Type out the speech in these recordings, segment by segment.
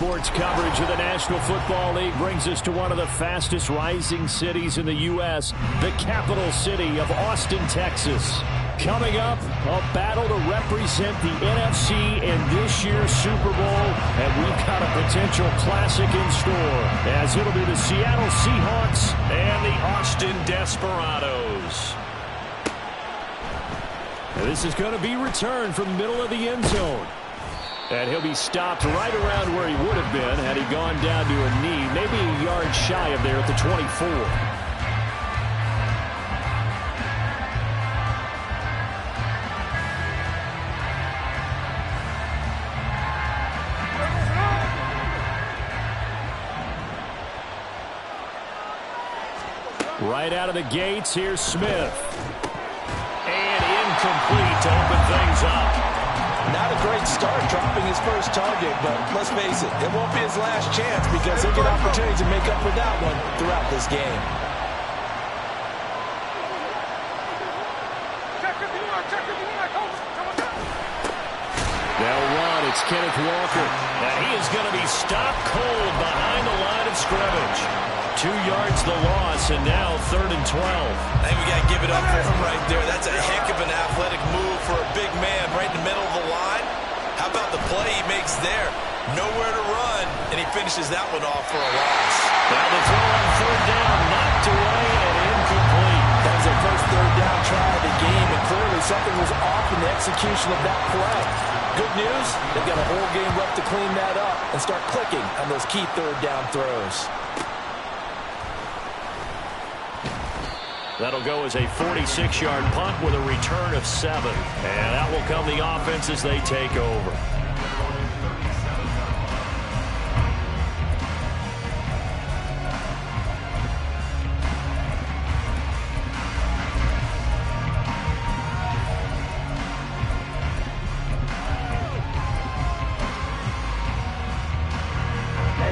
sports coverage of the National Football League brings us to one of the fastest rising cities in the U.S., the capital city of Austin, Texas. Coming up, a battle to represent the NFC in this year's Super Bowl, and we've got a potential classic in store, as it'll be the Seattle Seahawks and the Austin Desperados. And this is going to be returned from the middle of the end zone. And he'll be stopped right around where he would have been had he gone down to a knee, maybe a yard shy of there at the 24. Right out of the gates, here's Smith. And incomplete to open things up. Not a great start dropping his first target, but let's face it, it won't be his last chance because he'll get opportunities to make up for that one throughout this game. They'll run. It's Kenneth Walker. And he is going to be stopped cold behind the line of scrimmage. 2 yards the loss, and now 3rd and 12. I think we got to give it up for him right there. That's a heck of an athletic move for a big man right in the middle of the line. How about the play he makes there? Nowhere to run, and he finishes that one off for a loss. Now the throw on 3rd down, knocked away and incomplete. That was their first 3rd down try of the game, and clearly something was off in the execution of that play. Good news, they've got a whole game left to clean that up and start clicking on those key 3rd down throws. That'll go as a 46-yard punt with a return of 7. And that will come the offense as they take over.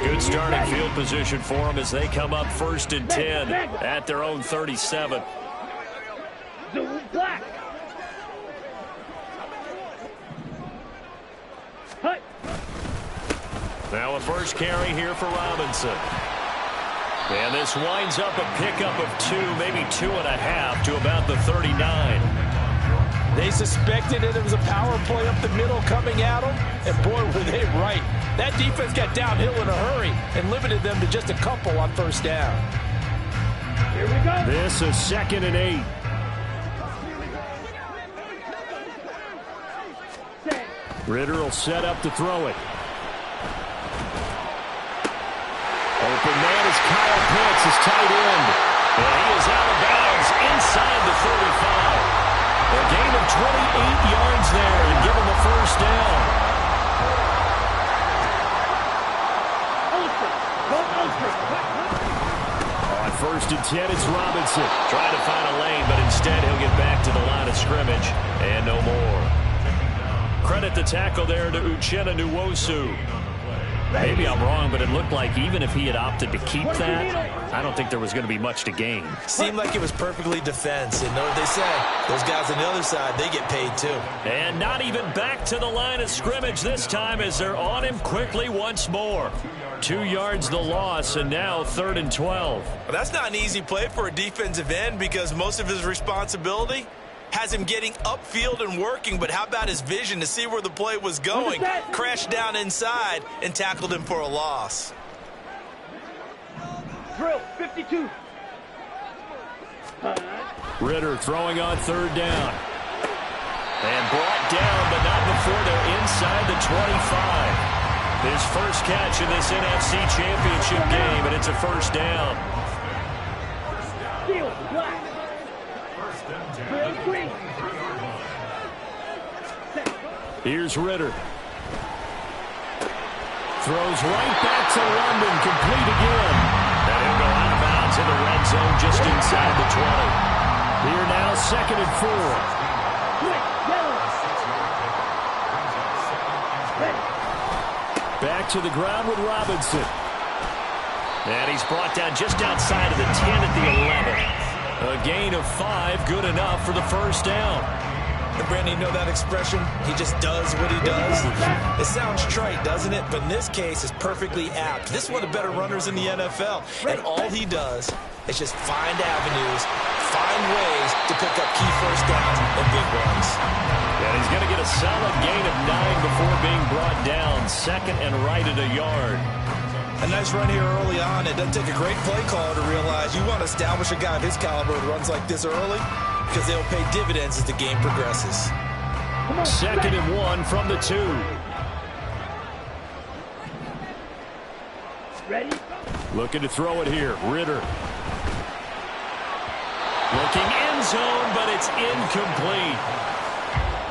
Good starting field position for them as they come up 1st and 10 at their own 37. Now a first carry here for Robinson. And this winds up a pickup of 2, maybe 2.5 to about the 39. They suspected it was a power play up the middle coming at them, and boy, were they right. That defense got downhill in a hurry and limited them to just a couple on 1st down. Here we go. This is 2nd and 8. Ritter will set up to throw it. Open man is Kyle Pitts, his tight end. And he is out of bounds inside the 35. A gain of 28 yards there and give him a 1st down. On 1st and 10, it's Robinson. Trying to find a lane, but instead he'll get back to the line of scrimmage. And no more. Credit the tackle there to Uchenna Nwosu. Maybe I'm wrong, but it looked like even if he had opted to keep that, I don't think there was going to be much to gain. Seemed like it was perfectly defense. And know what they say? Those guys on the other side, they get paid too. And not even back to the line of scrimmage this time as they're on him quickly once more. 2 yards the loss, and now 3rd and 12. Well, that's not an easy play for a defensive end because most of his responsibility has him getting upfield and working, but how about his vision to see where the play was going? Crashed down inside and tackled him for a loss. Drill, 52. Ritter throwing on 3rd down. And brought down, but not before they're inside the 25. His first catch in this NFC Championship game, and it's a 1st down. Here's Ritter. Throws right back to London, complete again. And he'll go out of bounds in the red zone just inside the 20. Here now, 2nd and 4. Back to the ground with Robinson. And he's brought down just outside of the 10 at the 11. A gain of 5, good enough for the 1st down. And Brandon, you know that expression? He just does what he does. It sounds trite, doesn't it? But in this case, it's perfectly apt. This is one of the better runners in the NFL. And all he does is just find avenues, find ways to pick up key first downs and big runs. And he's going to get a solid gain of 9 before being brought down. Second and right at a yard. A nice run here early on. It doesn't take a great play caller to realize you want to establish a guy of his caliber who runs like this early, because they'll pay dividends as the game progresses. Second and 1 from the 2. Ready? Looking to throw it here. Ritter. Looking end zone, but it's incomplete.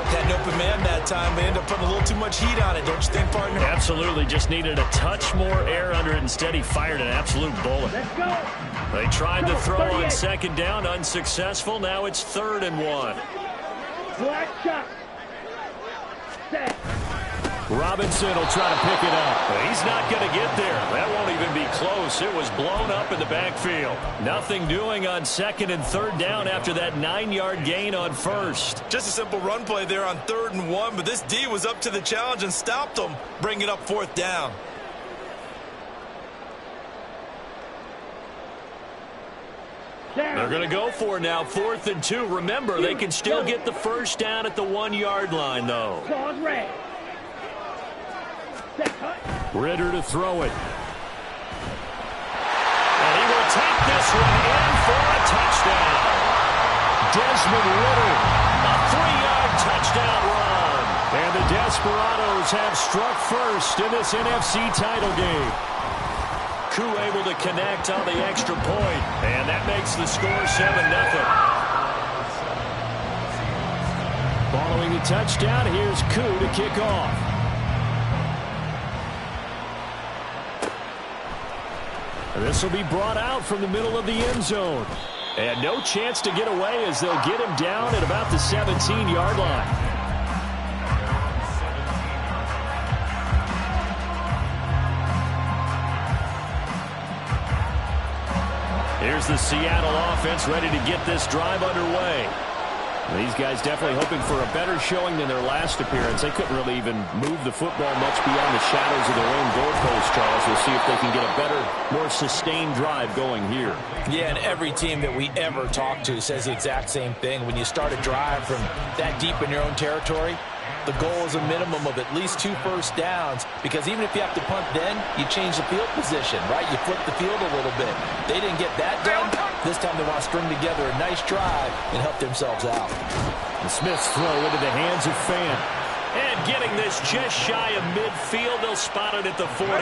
Had an open man that time, but ended up putting a little too much heat on it, don't you think, partner? Absolutely. Just needed a touch more air under it. Instead, he fired an absolute bullet. Let's go. They tried to throw on second down. Unsuccessful. Now it's 3rd and 1. Black shot. Set. Robinson will try to pick it up. But he's not going to get there. That won't even be close. It was blown up in the backfield. Nothing doing on 2nd and 3rd down after that 9-yard gain on 1st. Just a simple run play there on 3rd and 1, but this D was up to the challenge and stopped them, bringing up 4th down. They're going to go for it now, 4th and 2. Remember, they can still get the first down at the 1-yard line, though. Ritter to throw it. And he will take this one in for a touchdown. Desmond Ritter, a 3-yard touchdown run. And the Desperados have struck first in this NFC title game. Koo able to connect on the extra point, and that makes the score 7-0. Following the touchdown, here's Koo to kick off. This will be brought out from the middle of the end zone. And no chance to get away as they'll get him down at about the 17-yard line. Here's the Seattle offense ready to get this drive underway. These guys definitely hoping for a better showing than their last appearance. They couldn't really even move the football much beyond the shadows of their own goalpost, Charles. We'll see if they can get a better, more sustained drive going here. Yeah, and every team that we ever talk to says the exact same thing. When you start a drive from that deep in your own territory, the goal is a minimum of at least 2 first downs, because even if you have to punt then, you change the field position, right? You flip the field a little bit. They didn't get that done. This time they want to string together a nice drive and help themselves out. The Smiths throw into the hands of Fan. And getting this just shy of midfield, they'll spot it at the 49.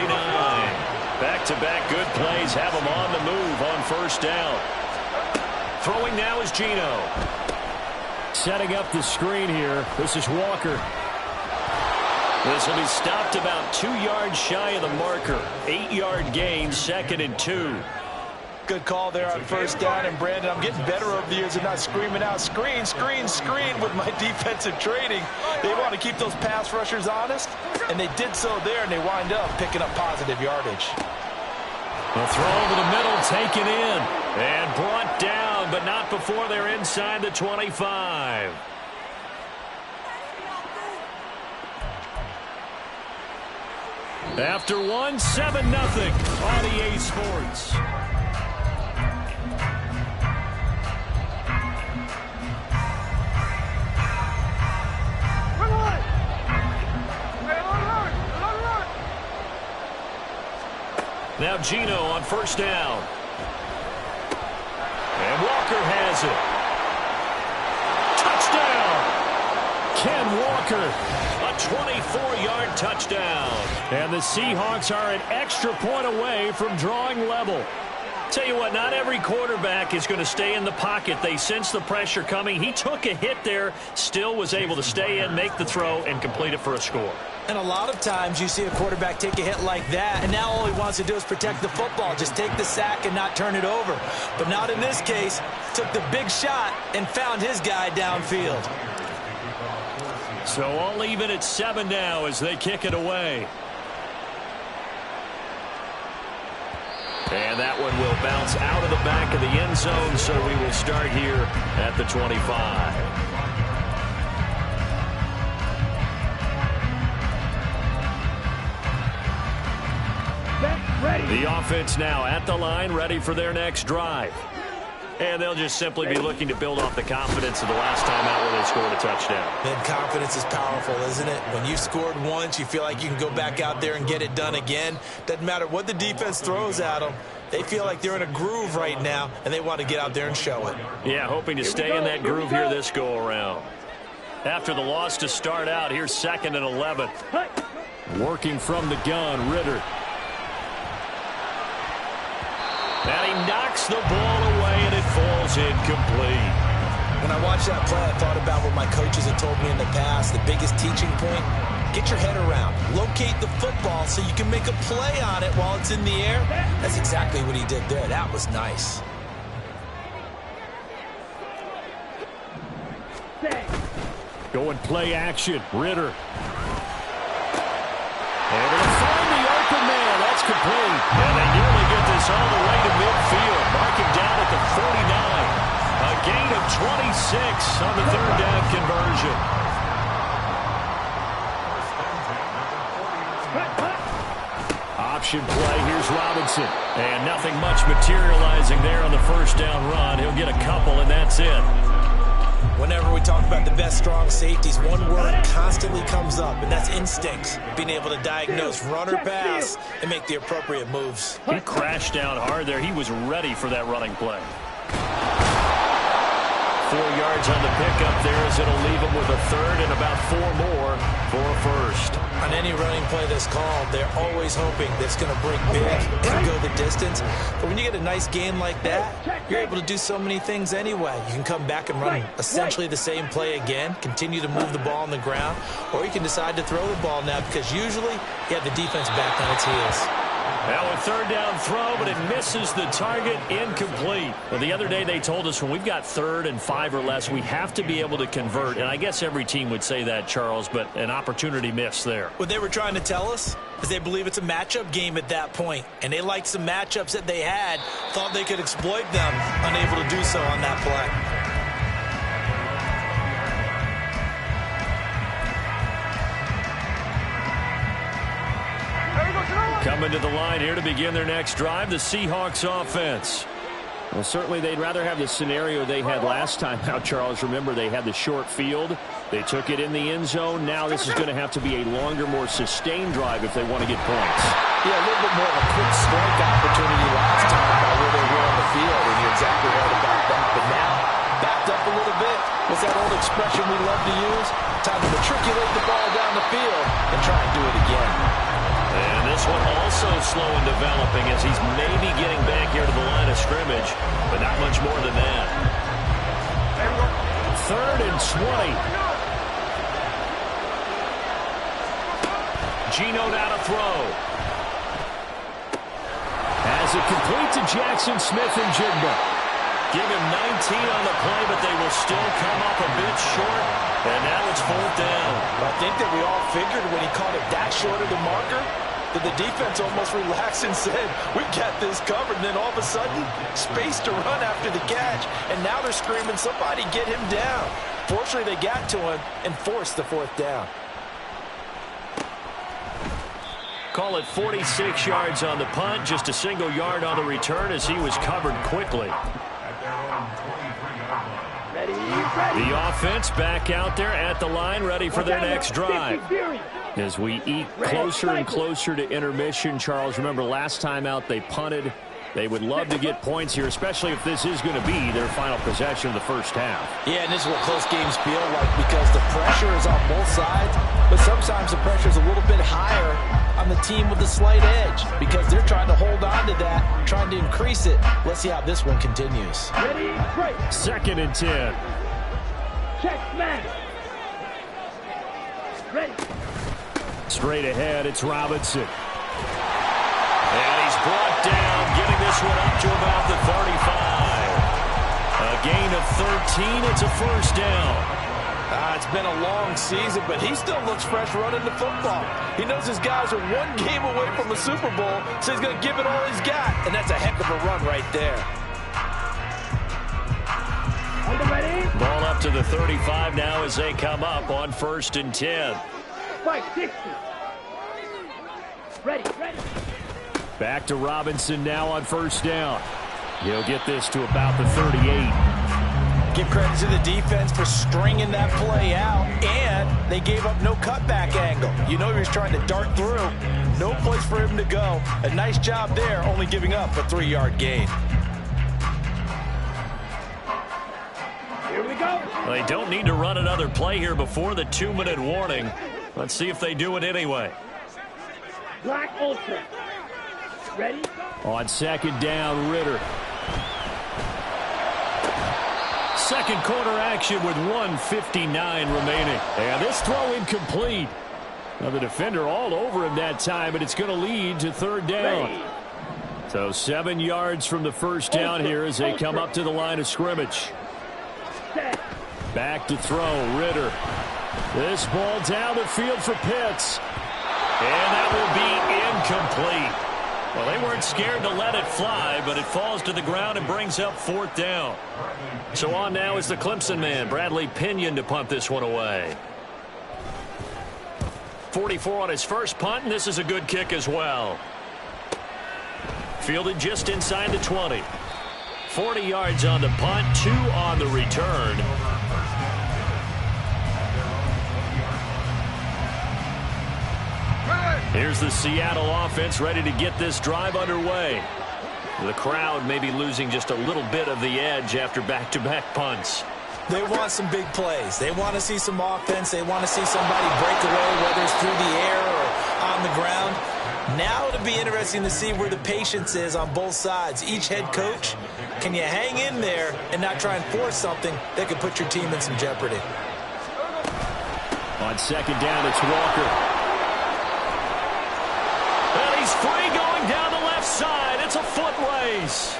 Back-to-back good plays have them on the move on first down. Throwing now is Geno. Setting up the screen here. This is Walker. This will be stopped about 2 yards shy of the marker. 8-yard gain, 2nd and 2. Good call there on first down. And, Brandon, I'm getting better over the years of not screaming out, screen, screen, screen with my defensive training. They want to keep those pass rushers honest, and they did so there, and they wind up picking up positive yardage. The throw over the middle, taken in, and brought down, but not before they're inside the 25. After one, 7-0 on EA Sports. Now Geno on first down. And Walker has it. Touchdown! Ken Walker, a 24-yard touchdown. And the Seahawks are an extra point away from drawing level. Tell you what, not every quarterback is going to stay in the pocket. They sense the pressure coming. He took a hit there, still was able to stay in, make the throw, and complete it for a score. And a lot of times you see a quarterback take a hit like that, and now all he wants to do is protect the football. Just take the sack and not turn it over. But not in this case. Took the big shot and found his guy downfield. So all even at 7 now as they kick it away. And that one will bounce out of the back of the end zone, so we will start here at the 25. The offense now at the line, ready for their next drive. And they'll just simply be looking to build off the confidence of the last time out where they scored a touchdown. Man, confidence is powerful, isn't it? When you've scored once, you feel like you can go back out there and get it done again. Doesn't matter what the defense throws at them. They feel like they're in a groove right now, and they want to get out there and show it. Yeah, hoping to stay in that groove here this go-around. After the loss to start out, here's 2nd and 11. Working from the gun, Ritter. And he knocks the ball away, and it falls incomplete. When I watched that play, I thought about what my coaches had told me in the past. The biggest teaching point, get your head around. Locate the football so you can make a play on it while it's in the air. That's exactly what he did there. That was nice. Going play action, Ritter. Able to find the open man. That's complete. And they nearly get this all the way to midfield. Marking down at the 49. A gain of 26 on the 3rd down conversion. Option play. Here's Robinson. And nothing much materializing there on the 1st down run. He'll get a couple, and that's it. Whenever we talk about the best strong safeties, one word constantly comes up, and that's instincts. Being able to diagnose run or pass and make the appropriate moves. He crashed down hard there. He was ready for that running play. 4 yards on the pickup there as it'll leave him with a 3rd and about 4 more for a 1st. On any running play that's called, they're always hoping that's going to break big and go the distance. But when you get a nice gain like that, you're able to do so many things anyway. You can come back and run essentially the same play again, continue to move the ball on the ground, or you can decide to throw the ball now because usually you have the defense back on its heels. Now a 3rd down throw, but it misses the target, incomplete. Well, the other day they told us when we've got 3rd and 5 or less, we have to be able to convert. And I guess every team would say that, Charles, but an opportunity missed there. What they were trying to tell us is they believe it's a matchup game at that point. And they liked some matchups that they had, thought they could exploit them, unable to do so on that play. Coming to the line here to begin their next drive, the Seahawks offense. Well, certainly they'd rather have the scenario they had last time out, Charles. Remember, they had the short field. They took it in the end zone. Now this is going to have to be a longer, more sustained drive if they want to get points. Yeah, a little bit more of a quick strike opportunity last time by where they were on the field, and you're exactly right about that. But now, backed up a little bit. What's that old expression we love to use? Time to matriculate the ball down the field and try and do it again. And this one also slow in developing as he's maybe getting back here to the line of scrimmage, but not much more than that. 3rd and 20. Gino now to throw. As it complete to Jackson Smith and Jigba. Give him 19 on the play, but they will still come up a bit short. And now it's 4th down. I think that we all figured when he caught it that short of the marker, that the defense almost relaxed and said, we got this covered. And then all of a sudden, space to run after the catch. And now they're screaming, somebody get him down. Fortunately, they got to him and forced the 4th down. Call it 46 yards on the punt, just a single yard on the return as he was covered quickly. The offense back out there at the line, ready for their next drive. As we eat closer and closer to intermission, Charles, remember last time out they punted. They would love to get points here, especially if this is going to be their final possession of the 1st half. Yeah, and this is what close games feel like because the pressure is on both sides, but sometimes the pressure is a little bit higher on the team with the slight edge because they're trying to hold on to that, trying to increase it. Let's see how this one continues. Ready, break. 2nd and 10. Check, man. Ready. Straight ahead, it's Robinson. And he's brought down, getting this one up to about the 35. A gain of 13, it's a 1st down. It's been a long season, but he still looks fresh running the football. He knows his guys are one game away from a Super Bowl, so he's going to give it all he's got. And that's a heck of a run right there. Ball up to the 35 now as they come up on 1st and 10. Fight 60. Ready. Back to Robinson now on first down. He'll get this to about the 38. Give credit to the defense for stringing that play out, and they gave up no cutback angle. You know he was trying to dart through. No place for him to go. A nice job there, only giving up a 3-yard gain. Here we go. Well, they don't need to run another play here before the 2-minute warning. Let's see if they do it anyway. Black Ultra. Ready? On second down, Ritter. Second quarter action with 1:59 remaining. And this throw incomplete. Now the defender all over him that time, but it's going to lead to third down. Ready. So 7 yards from the first down here as they come up to the line of scrimmage. Set. Back to throw, Ritter. This ball down the field for Pitts. And that will be incomplete. Well, they weren't scared to let it fly, but it falls to the ground and brings up fourth down. So on now is the Clemson man, Bradley Pinion, to punt this one away. 44 on his first punt, and this is a good kick as well. Fielded just inside the 20. 40 yards on the punt, 2 on the return. Here's the Seattle offense ready to get this drive underway. The crowd may be losing just a little bit of the edge after back-to-back punts. They want some big plays. They want to see some offense. They want to see somebody break away, whether it's through the air or on the ground. Now it'll be interesting to see where the patience is on both sides. Each head coach, can you hang in there and not try and force something that could put your team in some jeopardy? On second down, it's Walker. And he's free going down the left side. It's a foot race.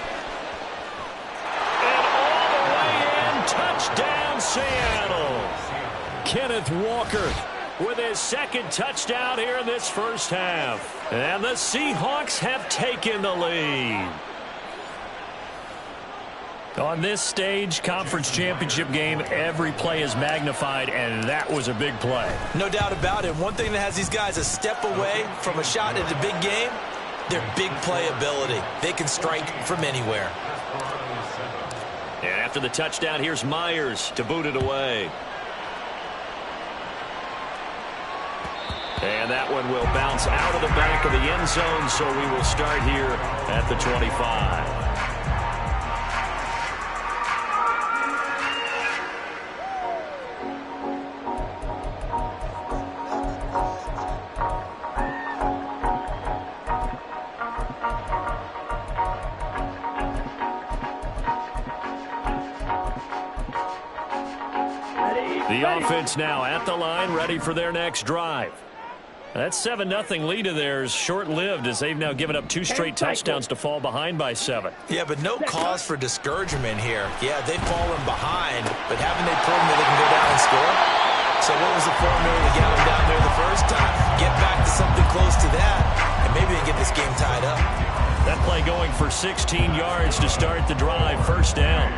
And all the way in, touchdown Seattle. Kenneth Walker with his second touchdown here in this first half. And the Seahawks have taken the lead. On this stage, conference championship game, every play is magnified, and that was a big play. No doubt about it. One thing that has these guys a step away from a shot at a big game, their big play ability. They can strike from anywhere. And after the touchdown, here's Myers to boot it away. And that one will bounce out of the back of the end zone, so we will start here at the 25. The offense now at the line, ready for their next drive. That 7-0 lead of theirs short-lived as they've now given up 2 straight touchdowns to fall behind by 7. Yeah, but no cause for discouragement here. Yeah, they've fallen behind, but haven't they proven that they can go down and score? So what was the formula to get them down there the first time? Get back to something close to that, and maybe they get this game tied up. That play going for 16 yards to start the drive. First down.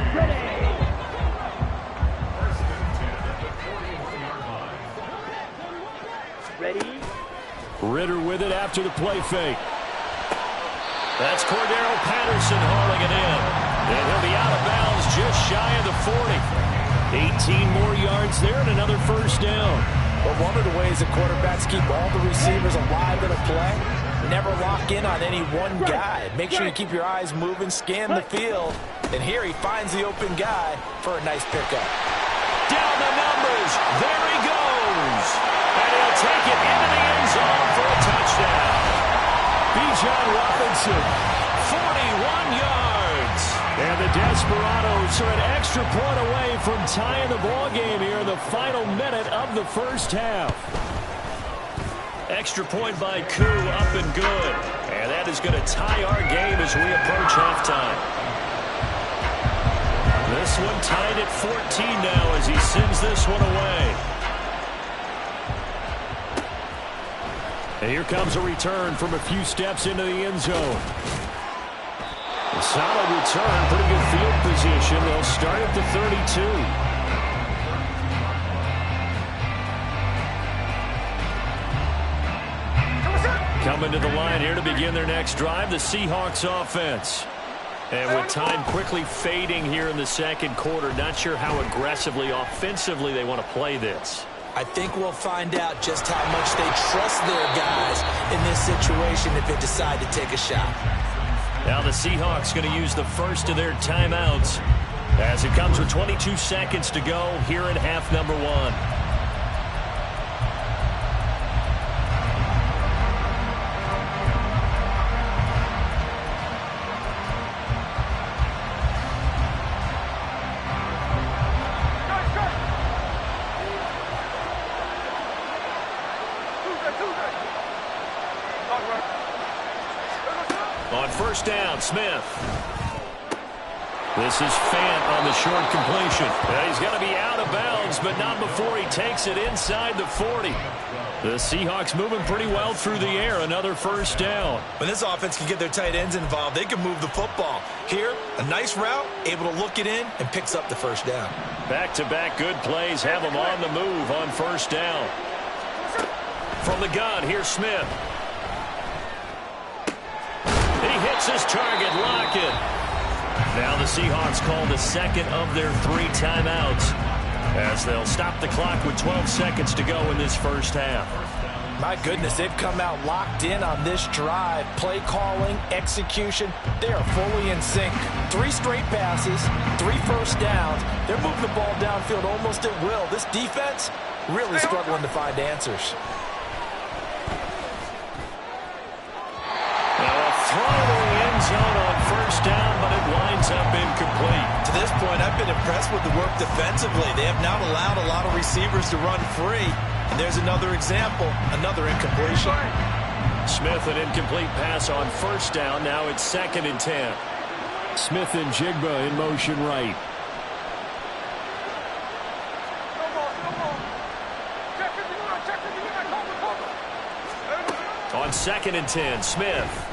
Ready? Ritter with it after the play fake. That's Cordero Patterson hauling it in. And he'll be out of bounds just shy of the 40. 18 more yards there and another first down. But one of the ways that quarterbacks keep all the receivers alive in a play, never lock in on any one guy. Make sure you keep your eyes moving, scan the field. And here he finds the open guy for a nice pickup. Down the numbers. There he goes. And he'll take it into the end zone for a touchdown. Bijan Robinson, 41 yards. And the Desperados are an extra point away from tying the ball game here in the final minute of the first half. Extra point by Koo, up and good. And that is going to tie our game as we approach halftime. This one tied at 14 now as he sends this one away. And here comes a return from a few steps into the end zone. A solid return, pretty good field position. They'll start at the 32. Coming to the line here to begin their next drive, the Seahawks offense. And with time quickly fading here in the second quarter, not sure how aggressively, offensively they want to play this. I think we'll find out just how much they trust their guys in this situation if they decide to take a shot. Now the Seahawks going to use the first of their timeouts as it comes with 22 seconds to go here in half number one. On first down, Smith. This is Fant on the short completion. He's going to be out of bounds, but not before he takes it inside the 40. The Seahawks moving pretty well through the air. Another first down. When this offense can get their tight ends involved, they can move the football. Here, a nice route, able to look it in, and picks up the first down. Back-to-back good plays have them on the move on first down. From the gun, here's Smith. He hits his target, Lockett. Now the Seahawks call the second of their 3 timeouts as they'll stop the clock with 12 seconds to go in this first half. My goodness, they've come out locked in on this drive. Play calling, execution, they are fully in sync. 3 straight passes, 3 first downs. They're moving the ball downfield almost at will. This defense really struggling to find answers. Throw to the end zone on first down, but it winds up incomplete. To this point, I've been impressed with the work defensively. They have not allowed a lot of receivers to run free. And there's another example, another incompletion. Smith, an incomplete pass on first down. Now it's 2nd and 10. Smith and Jigba in motion right. On 2nd and 10, Smith.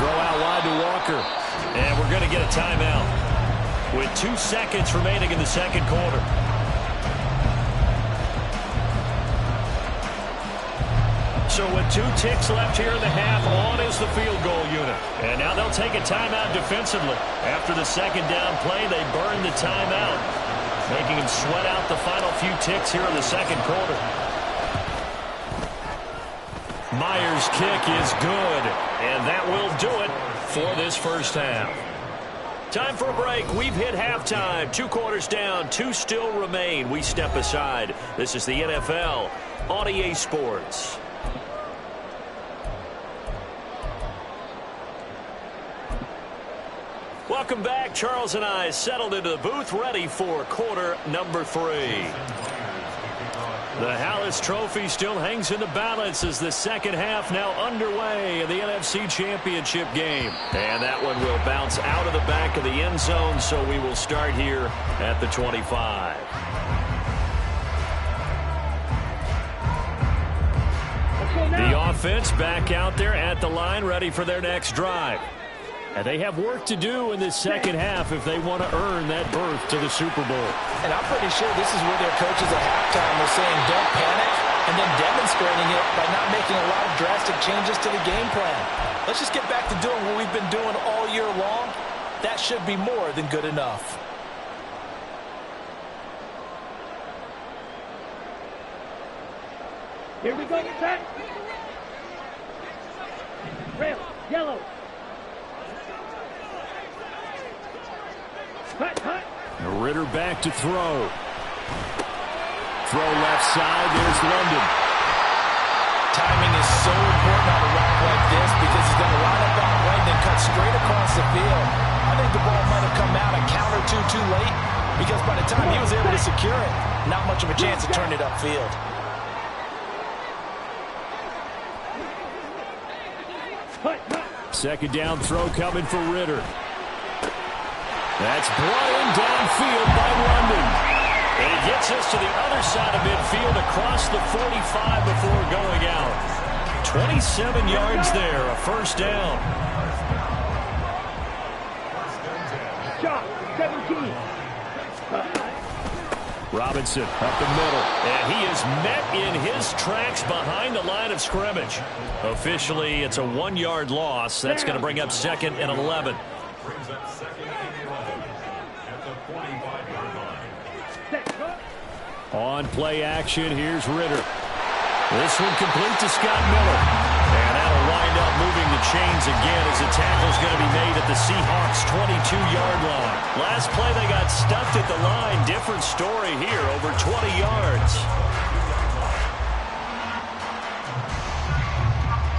Throw out wide to Walker. And we're going to get a timeout with 2 seconds remaining in the second quarter. So with 2 ticks left here in the half, on is the field goal unit. And now they'll take a timeout defensively. After the second down play, they burn the timeout, making them sweat out the final few ticks here in the second quarter. Myers' kick is good, and that will do it for this first half. Time for a break. We've hit halftime. 2 quarters down, 2 still remain. We step aside. This is the NFL on EA Sports. Welcome back. Charles and I settled into the booth, ready for quarter number 3. The Hallis Trophy still hangs in the balance as the second half now underway in the NFC Championship game. And that one will bounce out of the back of the end zone, so we will start here at the 25. The offense back out there at the line, ready for their next drive. And they have work to do in this second half if they want to earn that berth to the Super Bowl. And I'm pretty sure this is where their coaches at halftime were saying don't panic, and then demonstrating it by not making a lot of drastic changes to the game plan. Let's just get back to doing what we've been doing all year long. That should be more than good enough. Here we go, set. Rail, yellow. Ritter back to throw. Throw left side. There's London. Timing is so important on a route like this because he's going to line up out right and then cut straight across the field. I think the ball might have come out a count or two too late because by the time he was able to secure it, not much of a chance to turn it upfield. Second down throw coming for Ritter. That's brought in downfield by London. And he gets us to the other side of midfield across the 45 before going out. 27 yards there, a first down. Shot, 17. Robinson up the middle. And he is met in his tracks behind the line of scrimmage. Officially, it's a 1-yard loss. That's going to bring up 2nd and 11. On play action, here's Ritter. This one complete to Scott Miller. And that'll wind up moving the chains again as the tackle's going to be made at the Seahawks' 22-yard line. Last play they got stuffed at the line. Different story here, over 20 yards.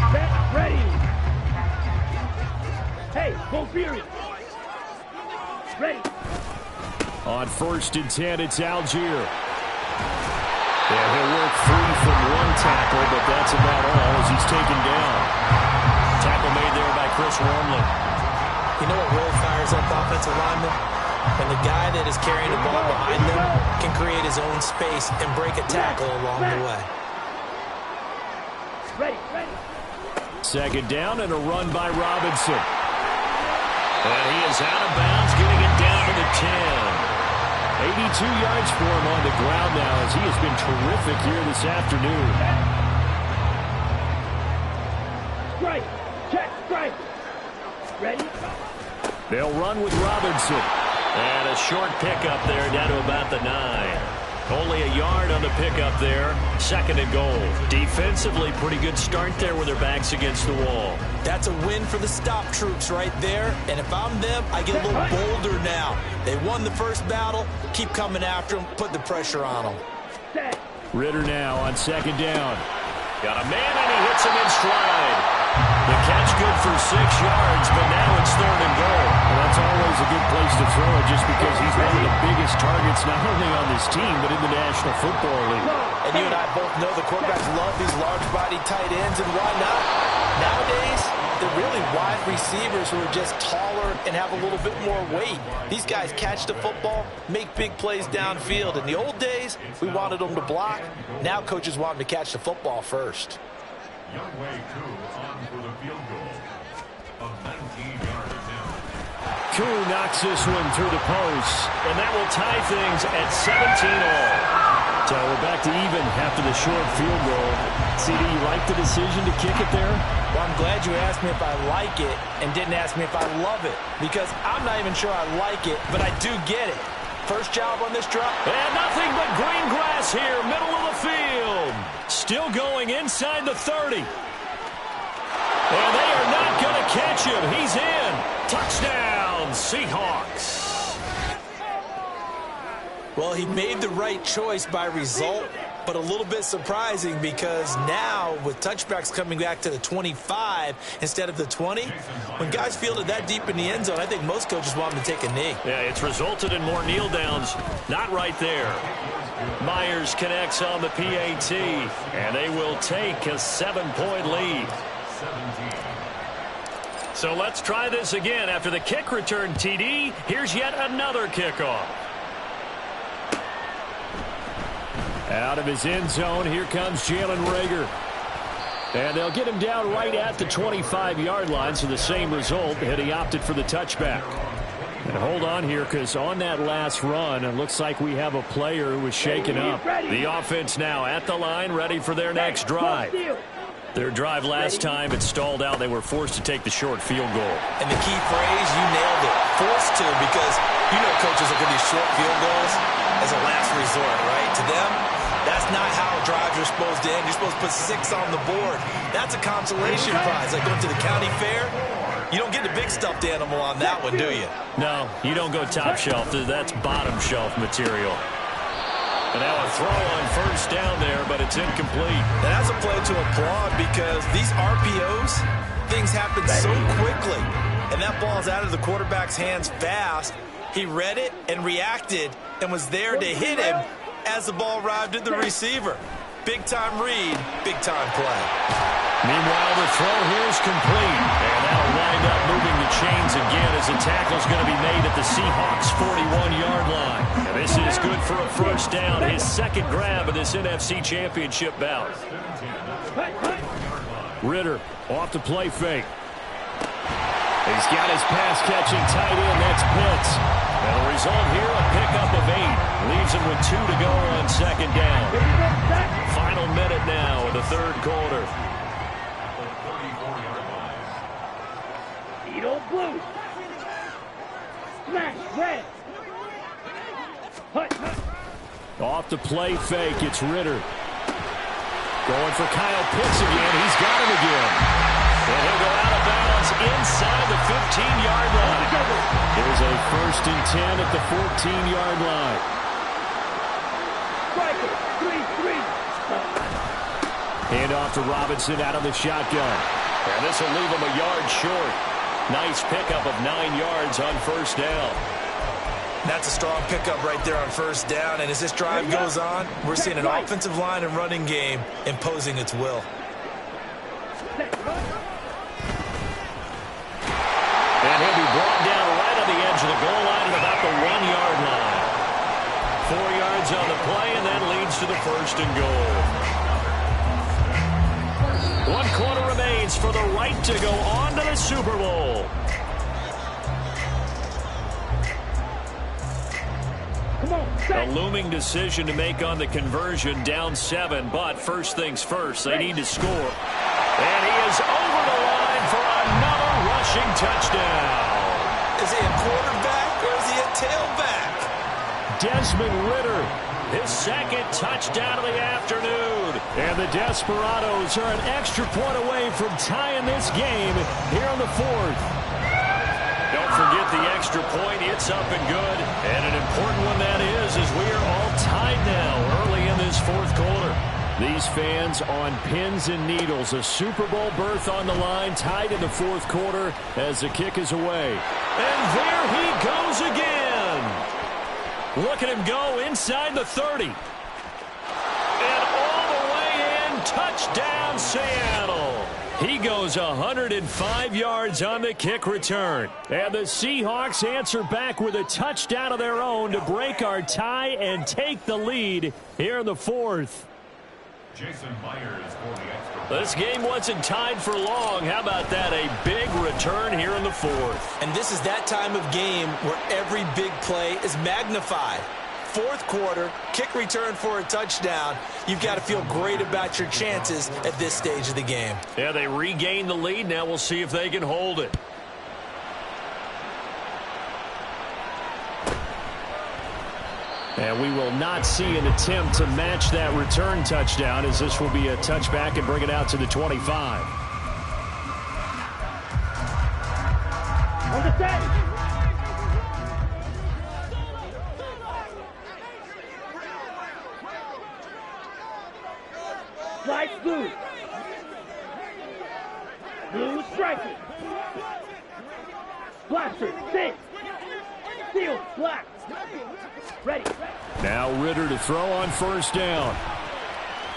Set, ready. Hey, full period. Ready. On 1st and 10, it's Algier. And he'll work free from one tackle, but that's about all as he's taken down. Tackle made there by Chris Wormley. You know what really fires up offensive linemen? When the guy that is carrying the ball behind them can create his own space and break a tackle along the way. Ready, ready. 2nd down and a run by Robinson. And he is out of bounds, getting it down to the 10. 82 yards for him on the ground now as he has been terrific here this afternoon. Strike, check, strike. Ready? They'll run with Robinson. And a short pickup there down to about the 9. Only a yard on the pickup there. 2nd and goal. Defensively, pretty good start there with their backs against the wall. That's a win for the stop troops right there. And if I'm them, I get a little bolder now. They won the first battle. Keep coming after them. Put the pressure on them. Set. Ritter now on 2nd down. Got a man and he hits him in stride. The catch good for 6 yards, but now it's 3rd and goal. Well, that's always a good place to throw it just because he's one of the biggest targets not only on this team but in the National Football League. And you and I both know the quarterbacks love these large-body tight ends, and why not? Nowadays, they're really wide receivers who are just taller and have a little bit more weight. These guys catch the football, make big plays downfield. In the old days, we wanted them to block. Now coaches want them to catch the football first. Koo knocks this one through the post, and that will tie things at 17 all. So we're back to even after the short field goal. CD, you like the decision to kick it there? Well, I'm glad you asked me if I like it and didn't ask me if I love it, because I'm not even sure I like it, but I do get it. First job on this drop. And nothing but green grass here, middle of the field. Still going inside the 30. And they are not going to catch him. He's in. Touchdown, Seahawks. Well, he made the right choice by result, but a little bit surprising because now with touchbacks coming back to the 25 instead of the 20, when guys field it that deep in the end zone, I think most coaches want them to take a knee. Yeah, it's resulted in more kneel downs. Not right there. Myers connects on the PAT, and they will take a 7-point lead. So let's try this again. After the kick return TD, here's yet another kickoff. Out of his end zone, here comes Jalen Reagor. And they'll get him down right at the 25-yard line, so the same result, and he opted for the touchback. And hold on here, because on that last run, it looks like we have a player who was shaken up. The offense now at the line, ready for their next drive. Their drive last time, it stalled out. They were forced to take the short field goal. And the key phrase, you nailed it. Forced to, because you know coaches look at these short field goals as a last resort, right? To them, that's not how drives are supposed to end. You're supposed to put 6 on the board. That's a consolation prize. Like going to the county fair, you don't get the big stuffed animal on that one, do you? No, you don't go top shelf. That's bottom shelf material. And now a throw on first down there, but it's incomplete. And that's a play to applaud because these RPOs, things happen so quickly. And that ball's out of the quarterback's hands fast. He read it and reacted and was there to hit him as the ball arrived at the receiver. Big-time read, big-time play. Meanwhile, the throw here is complete. And that'll wind up moving the chains again as the tackle's going to be made at the Seahawks' 41-yard line. And this is good for a first down, his second grab of this NFC Championship bout. He's got his pass-catching tight end. That's Pitts. And the result here, a pickup of 8. Leaves him with 2 to go on second down. Final minute now of the third quarter. Edo blue. Smash red. Hut, hut. Off the play fake, it's Ritter. Going for Kyle Pitts again. He's got him again. And he'll go out of bounds inside the 15-yard line. Here's a 1st and 10 at the 14-yard line. Striker, 3-3. Hand off to Robinson out of the shotgun. And this will leave him a yard short. Nice pickup of 9 yards on first down. That's a strong pickup right there on first down. And as this drive goes on, we're seeing an offensive line and running game imposing its will. And he'll be brought down right on the edge of the goal line at about the 1-yard line. 4 yards on the play, and that leads to the 1st and goal. 1 quarter remains for the right to go on to the Super Bowl. A looming decision to make on the conversion, down 7, but first things first, they need to score. And he is over the line for another rushing touchdown. Is he a quarterback or is he a tailback? Desmond Ritter, his 2nd touchdown of the afternoon. And the Desperados are an extra point away from tying this game here in the 4th. Don't forget the extra point. It's up and good. And an important one that is, as we are all tied now early in this 4th quarter. These fans on pins and needles. A Super Bowl berth on the line, tied in the 4th quarter as the kick is away. And there he goes again. Look at him go inside the 30. And all the way in, touchdown Seattle. He goes 105 yards on the kick return. And the Seahawks answer back with a touchdown of their own to break our tie and take the lead here in the 4th. Jason Myers for the extra. This game wasn't tied for long. How about that? A big return here in the 4th. And this is that time of game where every big play is magnified. 4th quarter, kick return for a touchdown. You've got to feel great about your chances at this stage of the game. Yeah, they regain the lead. Now we'll see if they can hold it. And we will not see an attempt to match that return touchdown, as this will be a touchback and bring it out to the 25. On the set. Slide blue. Blue striking. Blaster, sit. Seal, black. Ready. Now Ritter to throw on first down.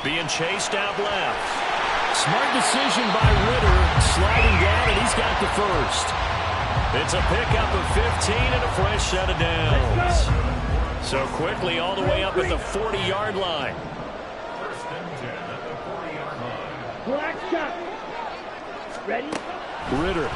Being chased out left. Smart decision by Ritter. Sliding down, and he's got the 1st. It's a pickup of 15 and a fresh set of downs. So quickly all the way up at the 40-yard line. Black shot. Ready? Ritter.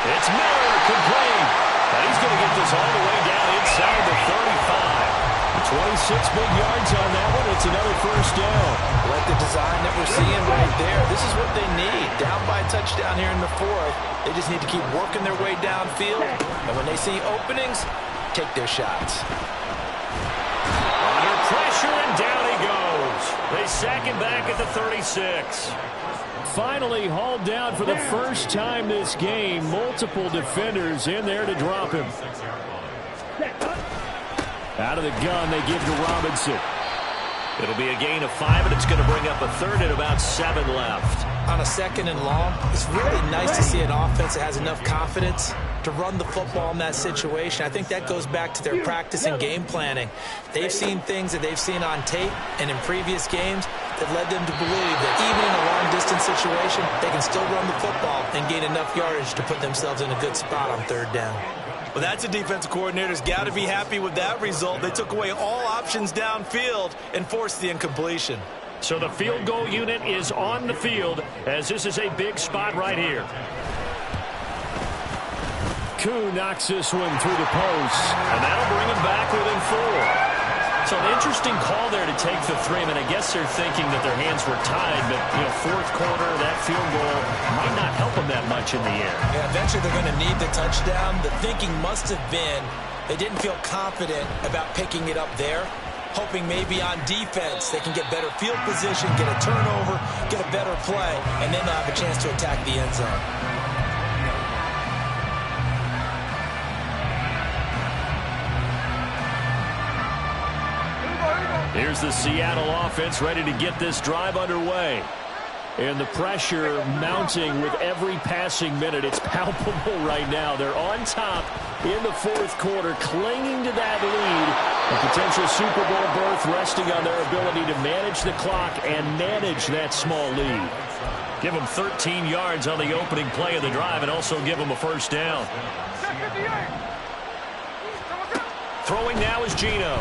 It's Miller, complete. And he's going to get this all the way down inside the 35. 26 big yards on that one. It's another first down. Like the design that we're seeing right there. This is what they need. Down by a touchdown here in the 4th. They just need to keep working their way downfield. And when they see openings, take their shots. Under pressure, and down he goes. They sack him back at the 36. Finally hauled down for the first time this game. Multiple defenders in there to drop him. Out of the gun, they give to Robinson. It'll be a gain of 5, and it's going to bring up a 3rd and about 7 left. On a 2nd and long, it's really nice to see an offense that has enough confidence to run the football in that situation. I think that goes back to their practice and game planning. They've seen things that they've seen on tape and in previous games that led them to believe that even in a long-distance situation, they can still run the football and gain enough yardage to put themselves in a good spot on 3rd down. Well, that's a defensive coordinator's got to be happy with that result. They took away all options downfield and forced the incompletion. So the field goal unit is on the field as this is a big spot right here. Koo knocks this one through the post, and that'll bring him back within 4. So an interesting call there to take the 3. I mean, I guess they're thinking that their hands were tied, but, fourth quarter, that field goal might not help them that much in the air. Yeah, eventually they're going to need the touchdown. The thinking must have been they didn't feel confident about picking it up there, hoping maybe on defense they can get better field position, get a turnover, get a better play, and then they'll have a chance to attack the end zone. Here's the Seattle offense ready to get this drive underway. And the pressure mounting with every passing minute. It's palpable right now. They're on top in the fourth quarter, clinging to that lead. A potential Super Bowl berth resting on their ability to manage the clock and manage that small lead. Give them 13 yards on the opening play of the drive and also give them a first down. Throwing now is Geno.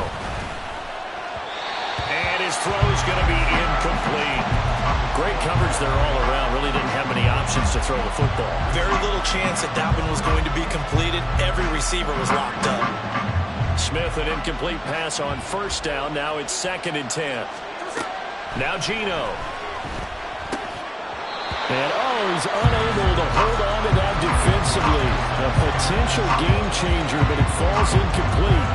And his throw is going to be incomplete. Great coverage there all around. Really didn't have many options to throw the football. Very little chance that that one was going to be completed. Every receiver was locked up. Smith, an incomplete pass on first down. Now it's 2nd and 10. Now Geno. And, he's unable to hold on to that defensively. A potential game changer, but it falls incomplete.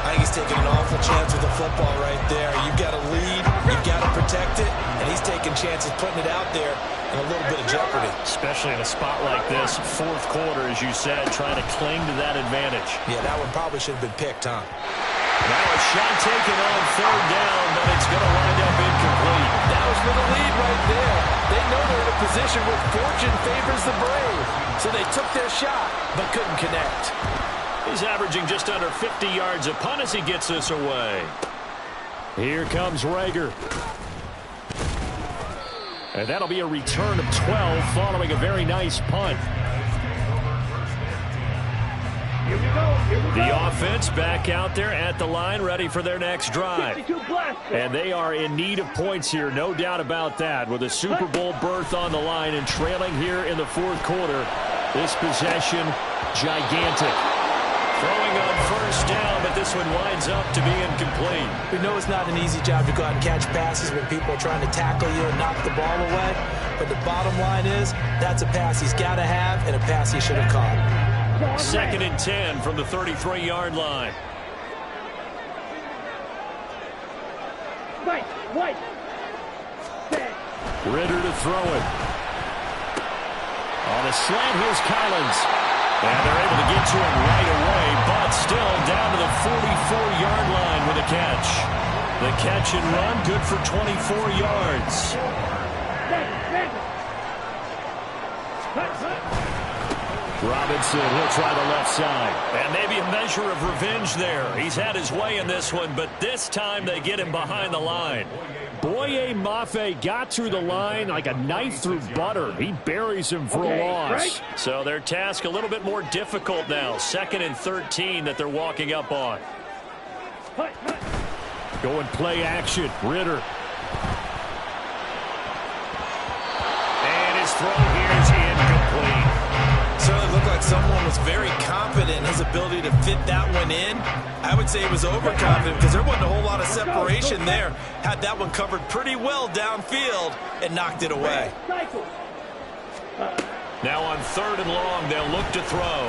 I think he's taking an awful chance with the football right there. You've got to lead, you've got to protect it, and he's taking chances putting it out there in a little bit of jeopardy. Especially in a spot like this, fourth quarter, as you said, trying to cling to that advantage. Yeah, that one probably should have been picked, huh? Now a shot taken on 3rd down, but it's going to wind up incomplete. That was for the lead right there. They know they're in a position where fortune favors the brave. So they took their shot, but couldn't connect. He's averaging just under 50 yards a punt as he gets this away. Here comes Rager. And that'll be a return of 12 following a very nice punt. Here we go. The offense back out there at the line, ready for their next drive. And they are in need of points here, no doubt about that. With a Super Bowl berth on the line and trailing here in the fourth quarter, this possession, gigantic. Throwing on first down, but this one winds up to be incomplete. We know it's not an easy job to go out and catch passes when people are trying to tackle you and knock the ball away. But the bottom line is, that's a pass he's got to have and a pass he should have caught. 2nd and 10 from the 33-yard line. White. Ritter to throw it. On a slant, here's Collins. And they're able to get to him right away, but still down to the 44-yard line with a catch. The catch and run, good for 24 yards. Robinson, he'll try the left side. And maybe a measure of revenge there. He's had his way in this one, but this time they get him behind the line. Boye Mafe got through the line like a knife through butter. He buries him for a loss. Right. So their task a little bit more difficult now. 2nd and 13 that they're walking up on. Going play action. Ritter. And his throw here is incomplete. Certainly looked like someone was very confident in his ability to fit that one in. I would say he was overconfident because there wasn't a whole lot of separation there. Had that one covered pretty well downfield and knocked it away. Now on 3rd and long, they'll look to throw.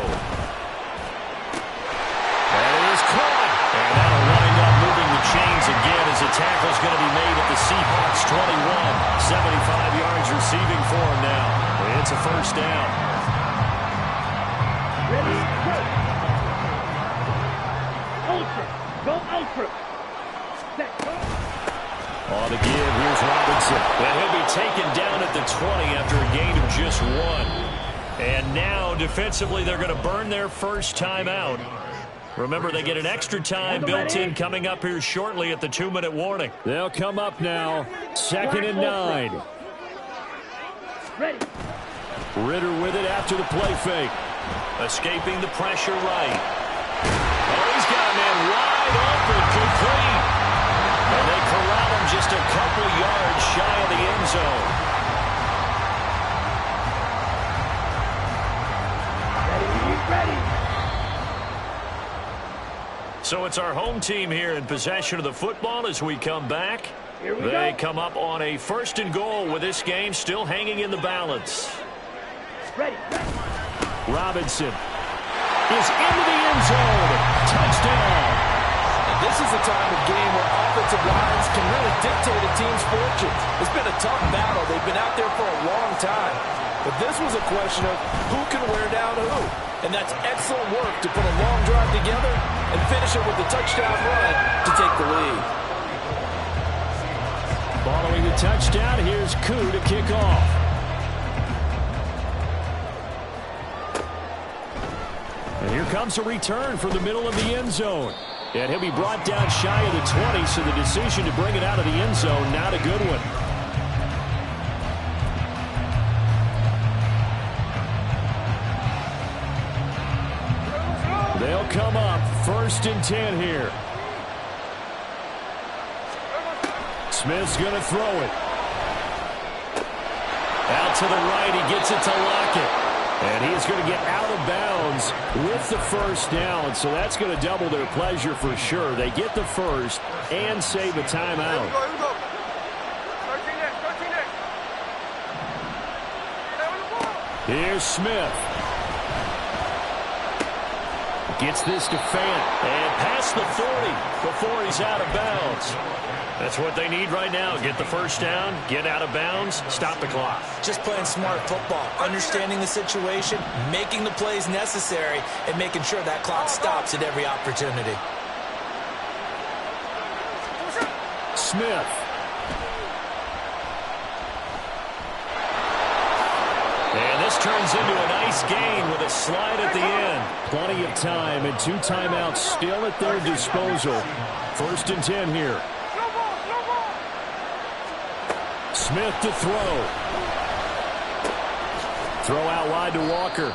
And it is caught. And that'll wind up moving the chains again as the tackle's going to be made at the Seahawks 21. 75 yards receiving for him now. It's a first down. Ready, go ultra. On the give, here's Robinson. And he'll be taken down at the 20 after a gain of just 1. And now, defensively, they're going to burn their first time out. Remember, they get an extra time built in coming up here shortly at the 2-minute warning. They'll come up now, 2nd and 9. Ready. Ritter with it after the play fake. Escaping the pressure right. Oh, he's got a man wide open, complete. And they corral him just just a couple yards shy of the end zone. Ready. So it's our home team here in possession of the football as we come back. They come up on a 1st and goal with this game still hanging in the balance. Ready. Robinson is into the end zone. Touchdown. And this is a time of game where offensive lines can really dictate a team's fortunes. It's been a tough battle. They've been out there for a long time. But this was a question of who can wear down who. And that's excellent work to put a long drive together and finish it with a touchdown run to take the lead. Following the touchdown, here's Koo to kick off. And here comes a return from the middle of the end zone. And he'll be brought down shy of the 20, so the decision to bring it out of the end zone, not a good one. They'll come up 1st and 10 here. Smith's going to throw it. Out to the right, he gets it to Lockett. And he is going to get out of bounds with the 1st down, so that's going to double their pleasure for sure. They get the 1st and save a timeout. Here's Smith. Gets this to Fant. And past the 40 before he's out of bounds. That's what they need right now. Get the 1st down, get out of bounds, stop the clock. Just playing smart football, understanding the situation, making the plays necessary, and making sure that clock stops at every opportunity. Smith. And this turns into a nice gain with a slide at the end. Plenty of time and 2 timeouts still at their disposal. 1st and 10 here. Smith to throw. Throw out wide to Walker.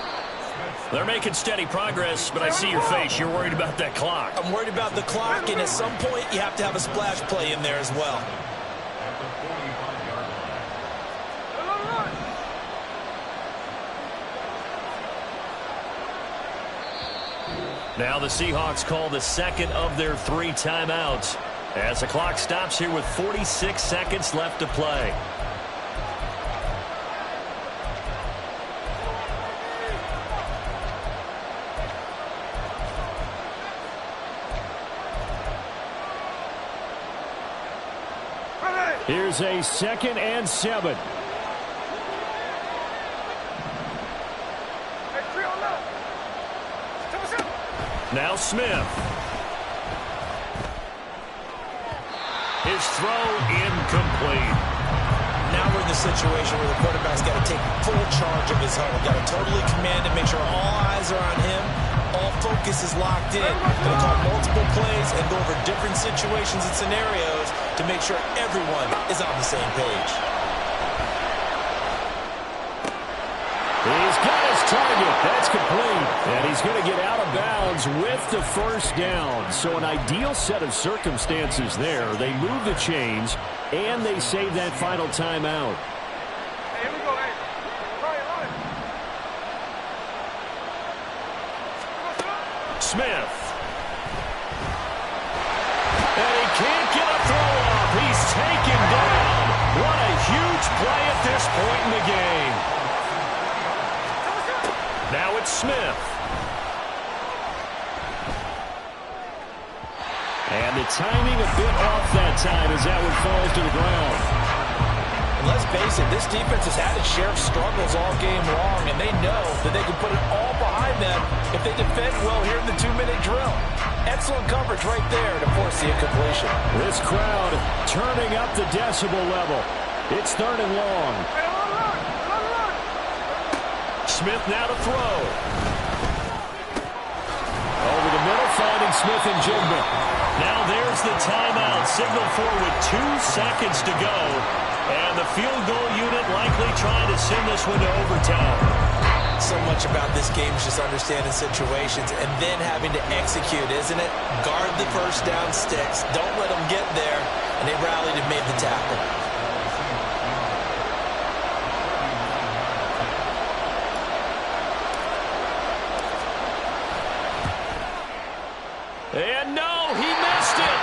They're making steady progress, but I see your face. You're worried about that clock. I'm worried about the clock, and at some point you have to have a splash play in there as well. Now the Seahawks call the 2nd of their 3 timeouts as the clock stops here with 46 seconds left to play. Here's a 2nd and 7. Now Smith. His throw incomplete. Now we're in the situation where the quarterback's got to take full charge of his huddle. Got to totally command it, make sure all eyes are on him. All focus is locked in. Going to call multiple plays and go over different situations and scenarios to make sure everyone is on the same page. He's got his target. That's complete. And he's going to get out of bounds with the 1st down. So an ideal set of circumstances there. They move the chains, and they save that final timeout. Hey, here we go, hey. Run. Smith. And he can't get a throw off. He's taken down. What a huge play at this point in the game. Now it's Smith. And the timing a bit off that time as that one falls to the ground. And let's face it, this defense has had its share of struggles all game long, and they know that they can put it all behind them if they defend well here in the 2-minute drill. Excellent coverage right there to force the incompletion. This crowd turning up the decibel level. It's 3rd and long. Smith now to throw. Over the middle, finding Smith and Jigba. Now there's the timeout. Signal for with 2 seconds to go. And the field goal unit likely trying to send this one to overtime. So much about this game is just understanding situations and then having to execute, isn't it? Guard the first down sticks. Don't let them get there. And they rallied and made the tackle. And no, he missed it.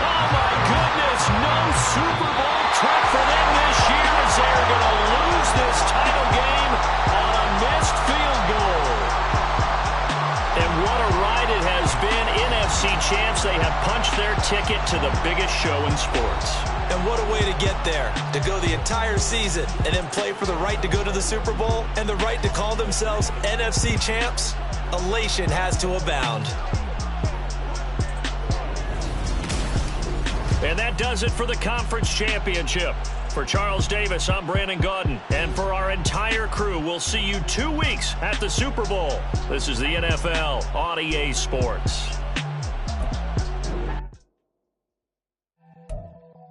Oh, my goodness. No Super Bowl trip for them this year as they're going to lose this title game on a missed field goal. And what a ride it has been. NFC champs, they have punched their ticket to the biggest show in sports. And what a way to get there, to go the entire season and then play for the right to go to the Super Bowl and the right to call themselves NFC champs. Elation has to abound. And that does it for the conference championship. For Charles Davis, I'm Brandon Gaudin. And for our entire crew, we'll see you 2 weeks at the Super Bowl. This is the NFL on EA Sports.